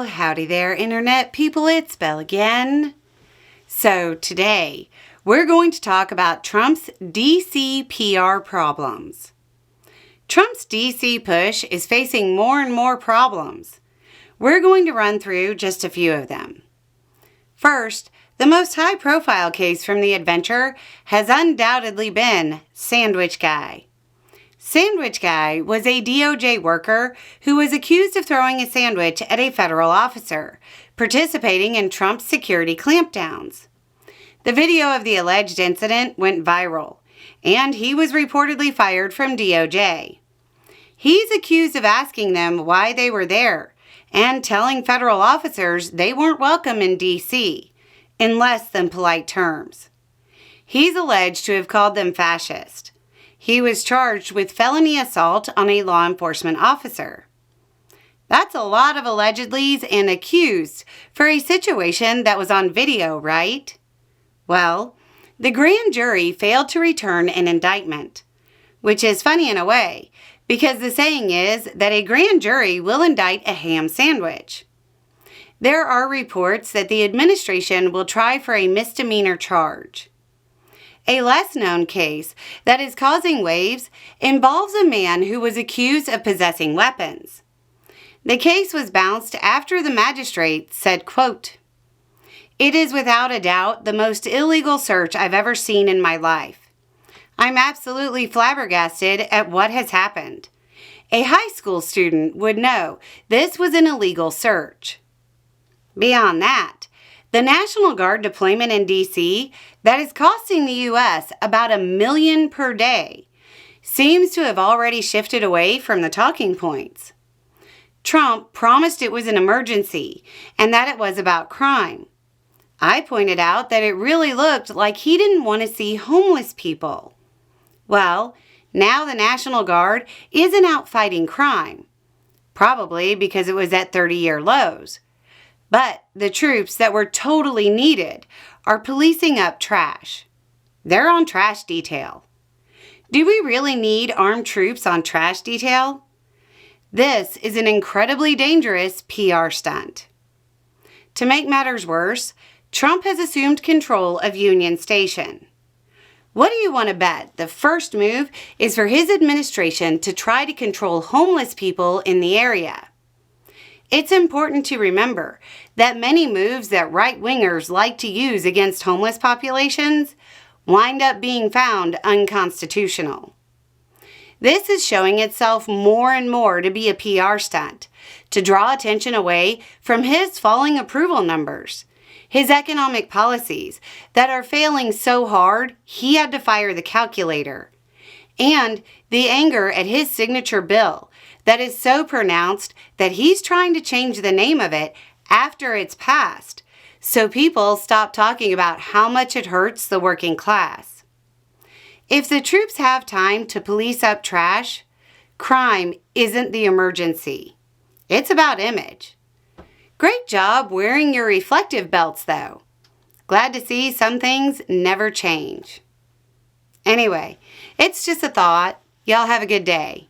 Well, howdy there, Internet people. It's Belle again. So today, we're going to talk about Trump's DC PR problems. Trump's DC push is facing more and more problems. We're going to run through just a few of them. First, the most high-profile case from the adventure has undoubtedly been Sandwich Guy. Sandwich Guy was a DOJ worker who was accused of throwing a sandwich at a federal officer, participating in Trump's security clampdowns. The video of the alleged incident went viral, and he was reportedly fired from DOJ. He's accused of asking them why they were there and telling federal officers they weren't welcome in D.C., in less than polite terms. He's alleged to have called them fascist. He was charged with felony assault on a law enforcement officer. That's a lot of allegedlys and accused for a situation that was on video, right? Well, the grand jury failed to return an indictment, which is funny in a way, because the saying is that a grand jury will indict a ham sandwich. There are reports that the administration will try for a misdemeanor charge. A less-known case that is causing waves involves a man who was accused of possessing weapons. The case was bounced after the magistrate said, quote, "It is without a doubt the most illegal search I've ever seen in my life. I'm absolutely flabbergasted at what has happened. A high school student would know this was an illegal search." Beyond that, the National Guard deployment in D.C. that is costing the U.S. about $1 million per day seems to have already shifted away from the talking points. Trump promised it was an emergency and that it was about crime. I pointed out that it really looked like he didn't want to see homeless people. Well, now the National Guard isn't out fighting crime, probably because it was at 30-year lows. But the troops that were totally needed are policing up trash. They're on trash detail. Do we really need armed troops on trash detail? This is an incredibly dangerous PR stunt. To make matters worse, Trump has assumed control of Union Station. What do you want to bet? The first move is for his administration to try to control homeless people in the area. It's important to remember that many moves that right-wingers like to use against homeless populations wind up being found unconstitutional. This is showing itself more and more to be a PR stunt, to draw attention away from his falling approval numbers, his economic policies that are failing so hard he had to fire the calculator, and the anger at his signature bill that is so pronounced that he's trying to change the name of it after it's passed, so people stop talking about how much it hurts the working class. If the troops have time to police up trash, crime isn't the emergency. It's about image. Great job wearing your reflective belts, though. Glad to see some things never change. Anyway, it's just a thought. Y'all have a good day.